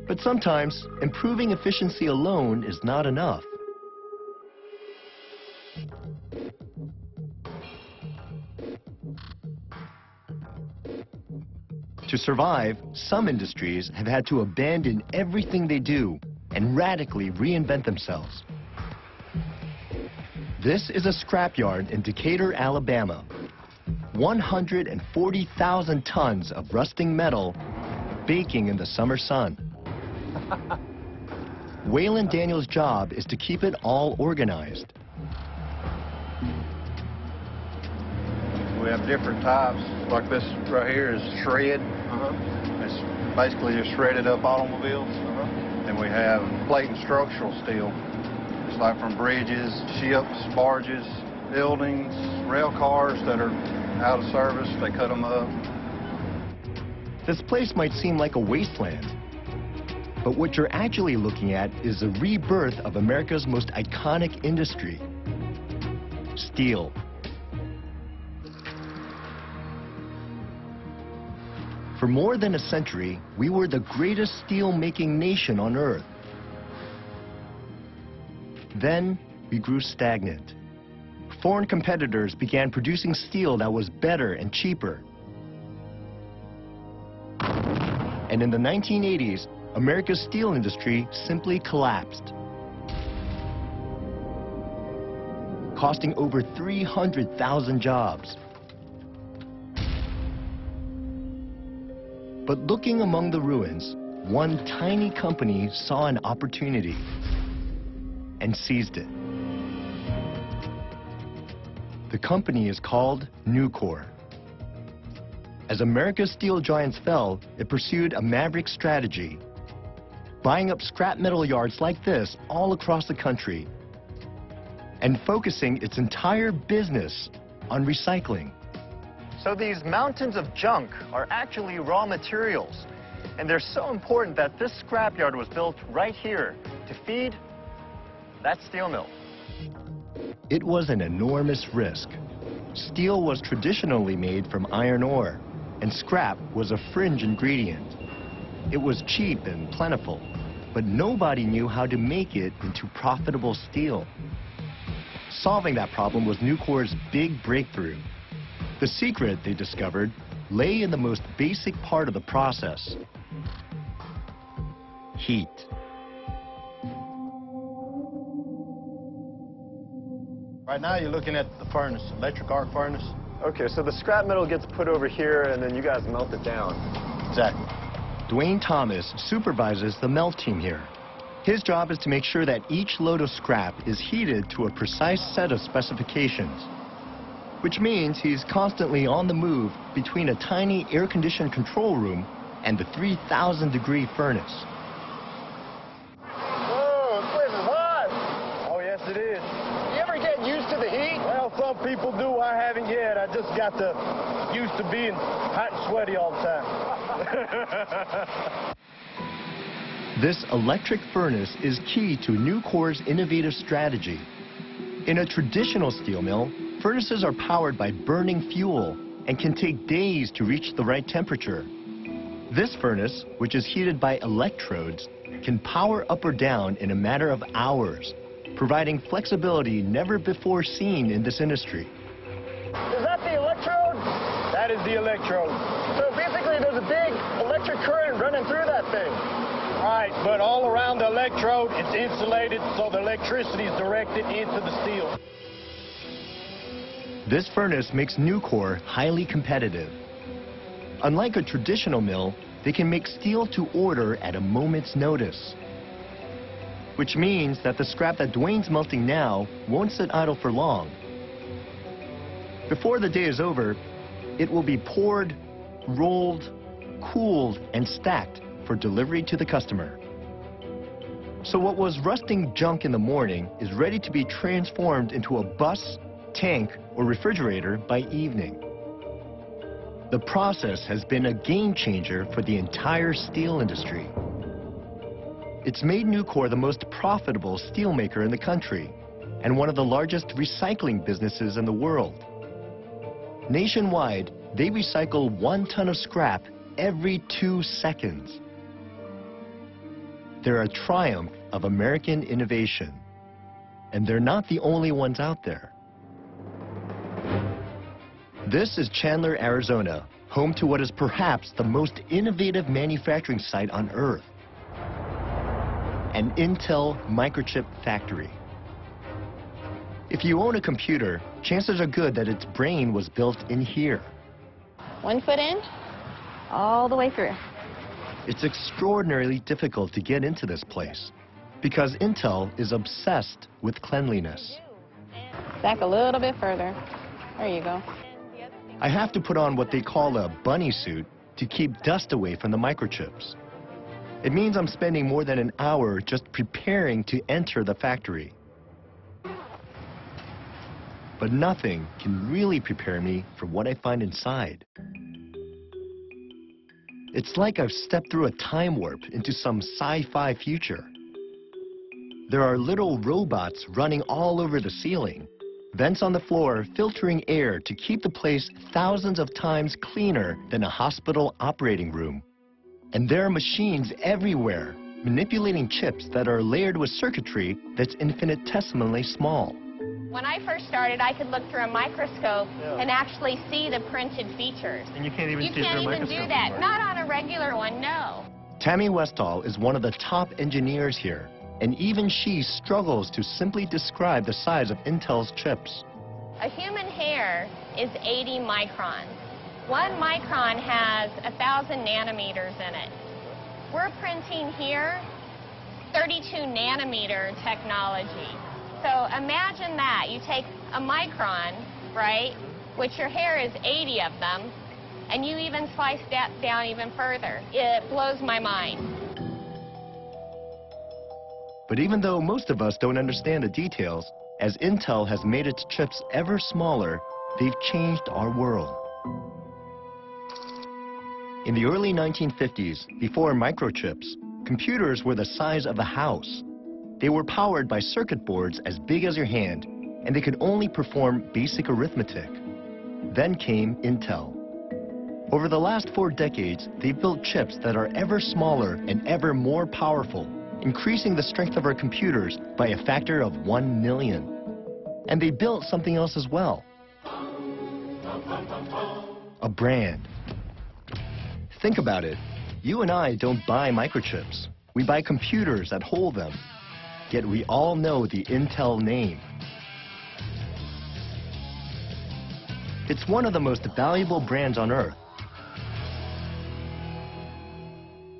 But sometimes, improving efficiency alone is not enough. To survive, some industries have had to abandon everything they do and radically reinvent themselves. This is a scrapyard in Decatur, Alabama. 140,000 tons of rusting metal baking in the summer sun. Waylon Daniels' job is to keep it all organized. We have different types. Like this right here is shred. It's basically just shredded up automobiles. And we have plate and structural steel. It's like from bridges, ships, barges, buildings, rail cars that are out of service, they cut them up. This place might seem like a wasteland, but what you're actually looking at is the rebirth of America's most iconic industry, steel. For more than a century, we were the greatest steel-making nation on Earth. Then, we grew stagnant. Foreign competitors began producing steel that was better and cheaper. And in the 1980s, America's steel industry simply collapsed, costing over 300,000 jobs. But looking among the ruins, one tiny company saw an opportunity and seized it. The company is called Nucor. As America's steel giants fell, it pursued a maverick strategy, buying up scrap metal yards like this all across the country and focusing its entire business on recycling. So these mountains of junk are actually raw materials, and they're so important that this scrapyard was built right here to feed that steel mill. It was an enormous risk. Steel was traditionally made from iron ore, and scrap was a fringe ingredient. It was cheap and plentiful, but nobody knew how to make it into profitable steel. Solving that problem was Nucor's big breakthrough. The secret, they discovered, lay in the most basic part of the process: heat. Right now you're looking at the furnace, electric arc furnace. Okay, so the scrap metal gets put over here and then you guys melt it down. Exactly. Dwayne Thomas supervises the melt team here. His job is to make sure that each load of scrap is heated to a precise set of specifications, which means he's constantly on the move between a tiny air-conditioned control room and the 3,000-degree furnace. Whoa, this place is hot! Oh, yes, it is. You ever get used to the heat? Well, some people do. I haven't yet. I just got used to being hot and sweaty all the time. This electric furnace is key to Nucor's innovative strategy. In a traditional steel mill, furnaces are powered by burning fuel and can take days to reach the right temperature. This furnace, which is heated by electrodes, can power up or down in a matter of hours, providing flexibility never before seen in this industry. Is that the electrode? That is the electrode. So basically there's a big electric current running through that thing. Right, but all around the electrode, it's insulated, so the electricity is directed into the steel. This furnace makes Nucor highly competitive. Unlike a traditional mill, they can make steel to order at a moment's notice, which means that the scrap that Dwayne's melting now won't sit idle for long. Before the day is over, it will be poured, rolled, cooled, and stacked for delivery to the customer. So what was rusting junk in the morning is ready to be transformed into a bus, tank, or refrigerator by evening. The process has been a game changer for the entire steel industry. It's made Nucor the most profitable steelmaker in the country and one of the largest recycling businesses in the world. Nationwide, they recycle 1 ton of scrap every 2 seconds. They're a triumph of American innovation. And they're not the only ones out there. This is Chandler, Arizona, home to what is perhaps the most innovative manufacturing site on Earth. An Intel microchip factory. If you own a computer, chances are good that its brain was built in here. 1 foot in, all the way through. It's extraordinarily difficult to get into this place because Intel is obsessed with cleanliness. Back a little bit further. There you go. I have to put on what they call a bunny suit to keep dust away from the microchips. It means I'm spending more than an hour just preparing to enter the factory. But nothing can really prepare me for what I find inside. It's like I've stepped through a time warp into some sci-fi future. There are little robots running all over the ceiling, vents on the floor filtering air to keep the place thousands of times cleaner than a hospital operating room. And there are machines everywhere, manipulating chips that are layered with circuitry that's infinitesimally small. When I first started, I could look through a microscope and actually see the printed features. And you can't even see You it can't through a even microscope do that. anymore. Not on a regular one, no. Tammy Westall is one of the top engineers here, and even she struggles to simply describe the size of Intel's chips. A human hair is 80 microns. 1 micron has 1,000 nanometers in it. We're printing here 32 nanometer technology. So imagine that. You take a micron, right, which your hair is 80 of them, and you even slice that down even further. It blows my mind. But even though most of us don't understand the details, as Intel has made its chips ever smaller, they've changed our world. In the early 1950s, before microchips, computers were the size of a house. They were powered by circuit boards as big as your hand, and they could only perform basic arithmetic. Then came Intel. Over the last 4 decades, they've built chips that are ever smaller and ever more powerful, increasing the strength of our computers by a factor of 1 million. And they built something else as well. A brand. Think about it. You and I don't buy microchips. We buy computers that hold them. Yet we all know the Intel name. It's one of the most valuable brands on Earth.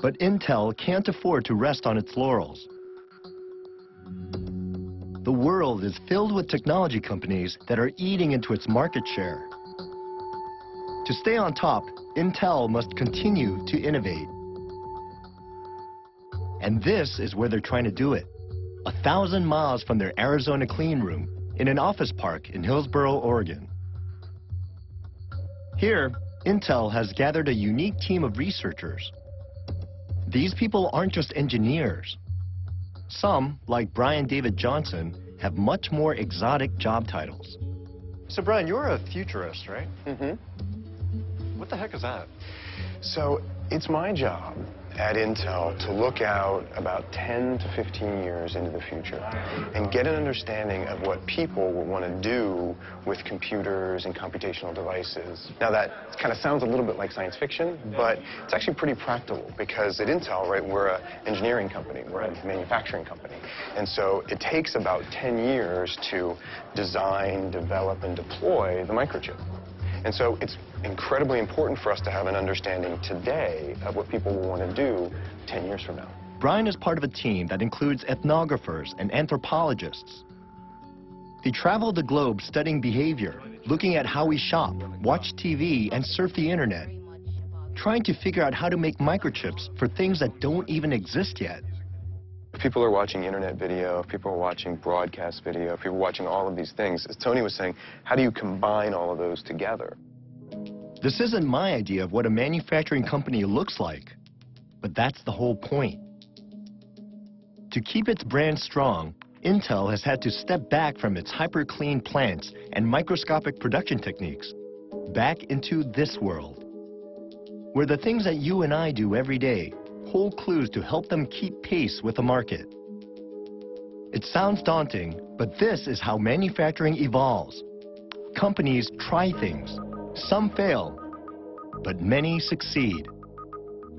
But Intel can't afford to rest on its laurels. The world is filled with technology companies that are eating into its market share. To stay on top, Intel must continue to innovate. And this is where they're trying to do it. 1,000 miles from their Arizona clean room in an office park in Hillsboro, Oregon. Here, Intel has gathered a unique team of researchers. These people aren't just engineers. Some, like Brian David Johnson, have much more exotic job titles. So Brian, you're a futurist, right? Mm-hmm. What the heck is that? So it's my job at Intel to look out about 10 to 15 years into the future and get an understanding of what people will want to do with computers and computational devices. Now that kind of sounds a little bit like science fiction, but it's actually pretty practical because at Intel, right, we're an engineering company, we're a manufacturing company. And so it takes about 10 years to design, develop, and deploy the microchip. And so it's incredibly important for us to have an understanding today of what people will want to do 10 years from now. Brian is part of a team that includes ethnographers and anthropologists. They travel the globe studying behavior, looking at how we shop, watch TV, and surf the internet, trying to figure out how to make microchips for things that don't even exist yet. If people are watching internet video, if people are watching broadcast video, if people are watching all of these things, as Tony was saying, how do you combine all of those together? This isn't my idea of what a manufacturing company looks like, but that's the whole point. To keep its brand strong, Intel has had to step back from its hyper-clean plants and microscopic production techniques, back into this world, where the things that you and I do every day, whole clues to help them keep pace with the market. It sounds daunting, but this is how manufacturing evolves. Companies try things. Some fail, but many succeed.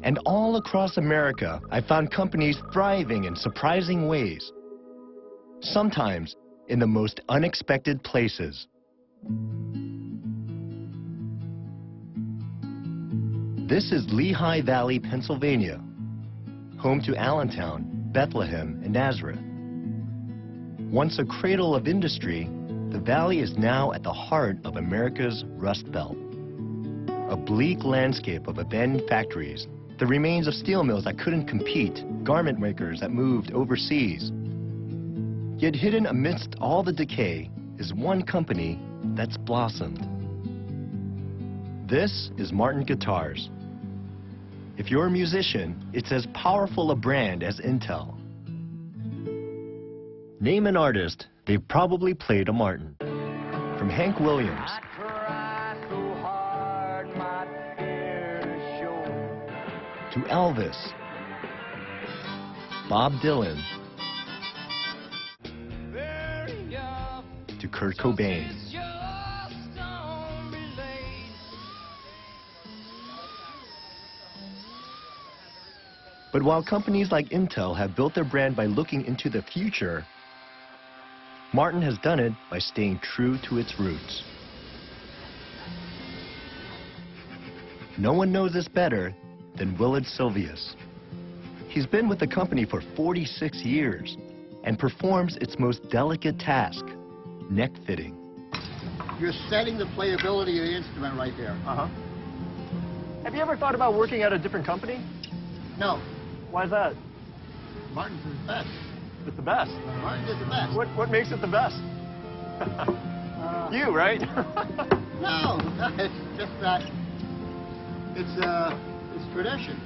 And all across America, I found companies thriving in surprising ways. Sometimes in the most unexpected places. This is Lehigh Valley, Pennsylvania, home to Allentown, Bethlehem, and Nazareth. Once a cradle of industry, the valley is now at the heart of America's Rust Belt. A bleak landscape of abandoned factories, the remains of steel mills that couldn't compete, garment makers that moved overseas. Yet hidden amidst all the decay is one company that's blossomed. This is Martin Guitars. If you're a musician, it's as powerful a brand as Intel. Name an artist, they've probably played a Martin. From Hank Williams to Elvis, Bob Dylan, to Kurt Cobain. But while companies like Intel have built their brand by looking into the future, Martin has done it by staying true to its roots. No one knows this better than Willard Sylvius. He's been with the company for 46 years and performs its most delicate task, neck fitting. You're setting the playability of the instrument right there. Uh-huh. Have you ever thought about working at a different company? No, Why is that? Martin's is the best. It's the best. Martin's is the best. What makes it the best? You, right? No, it's just that it's tradition.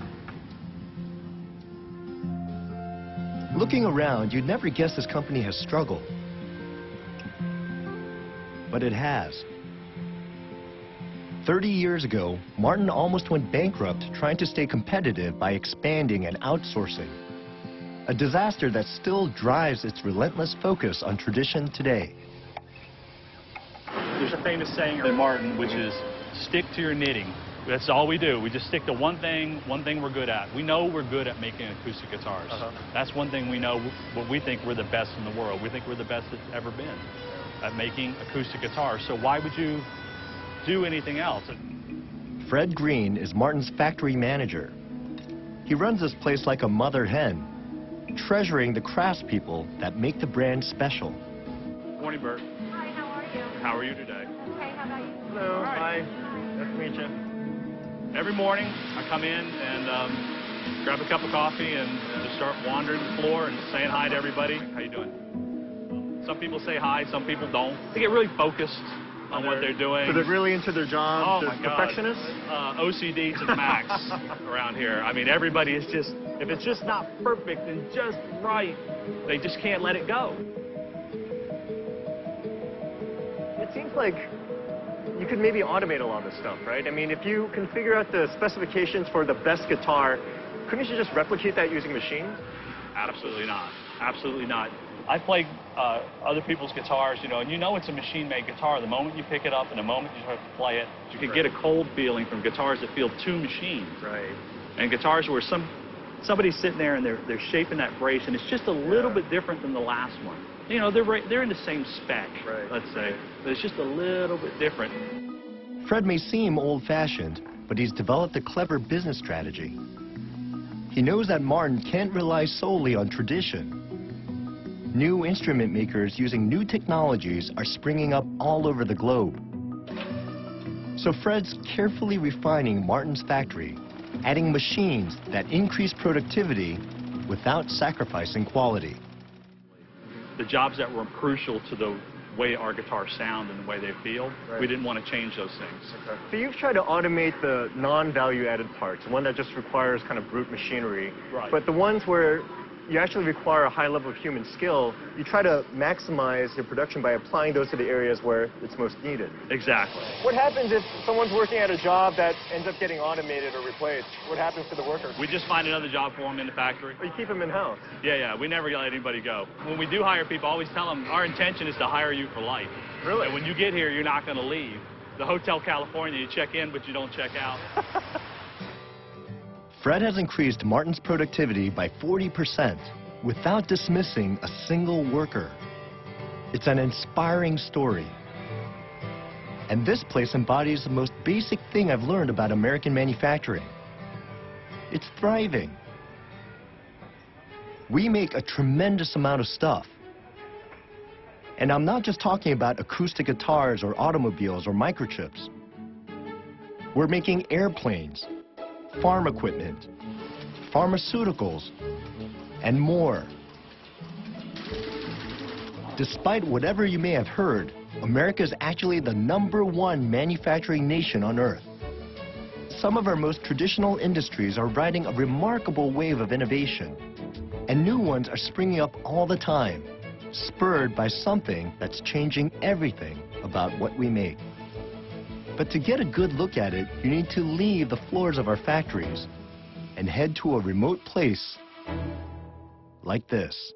Looking around, you'd never guess this company has struggled. But it has. 30 years ago, Martin almost went bankrupt trying to stay competitive by expanding and outsourcing. A disaster that still drives its relentless focus on tradition today. There's a famous saying in Martin, which is, stick to your knitting. That's all we do. We just stick to one thing we're good at. We know we're good at making acoustic guitars. That's one thing we know, what we think we're the best in the world. We think we're the best that's ever been at making acoustic guitars. So why would you do anything else? Fred Green is Martin's factory manager. He runs this place like a mother hen, treasuring the craftspeople that make the brand special. Morning, Bert. Hi, how are you? How are you today? Okay, how about you? Hello, Hi. Nice to meet you. Every morning, I come in and grab a cup of coffee and just start wandering the floor and saying hi to everybody. How you doing? Some people say hi, some people don't. They get really focused on what they're doing. So they're really into their job? Oh my God. Perfectionists? OCD to the max around here. I mean, everybody is just, if it's just not perfect and just right, they just can't let it go. It seems like you could maybe automate a lot of this stuff, right? I mean, if you can figure out the specifications for the best guitar, couldn't you just replicate that using machines? Absolutely not. Absolutely not. I play other people's guitars, you know, and you know it's a machine-made guitar. The moment you pick it up and the moment you start to play it, you can get a cold feeling from guitars that feel too machined. Right. And guitars where somebody's sitting there and they're shaping that brace, and it's just a little bit different than the last one. You know, they're in the same spec, let's say, but it's just a little bit different. Fred may seem old-fashioned, but he's developed a clever business strategy. He knows that Martin can't rely solely on tradition. New instrument makers using new technologies are springing up all over the globe. So Fred's carefully refining Martin's factory, adding machines that increase productivity without sacrificing quality. The jobs that were crucial to the way our guitars sound and the way they feel, we didn't want to change those things. So you've tried to automate the non-value-added parts, one that just requires kind of brute machinery. Right. But the ones where you actually require a high level of human skill. You try to maximize your production by applying those to the areas where it's most needed. Exactly. What happens if someone's working at a job that ends up getting automated or replaced? What happens to the worker? We just find another job for them in the factory. Or you keep them in-house? Yeah, we never let anybody go. When we do hire people, I always tell them our intention is to hire you for life. Really? And when you get here, you're not going to leave. The Hotel California, you check in, but you don't check out. Fred has increased Martin's productivity by 40% without dismissing a single worker. It's an inspiring story. And this place embodies the most basic thing I've learned about American manufacturing. It's thriving. We make a tremendous amount of stuff. And I'm not just talking about acoustic guitars or automobiles or microchips. We're making airplanes, farm equipment, pharmaceuticals, and more. Despite whatever you may have heard, America is actually the #1 manufacturing nation on Earth. Some of our most traditional industries are riding a remarkable wave of innovation, and new ones are springing up all the time, spurred by something that's changing everything about what we make. But to get a good look at it, you need to leave the floors of our factories and head to a remote place like this.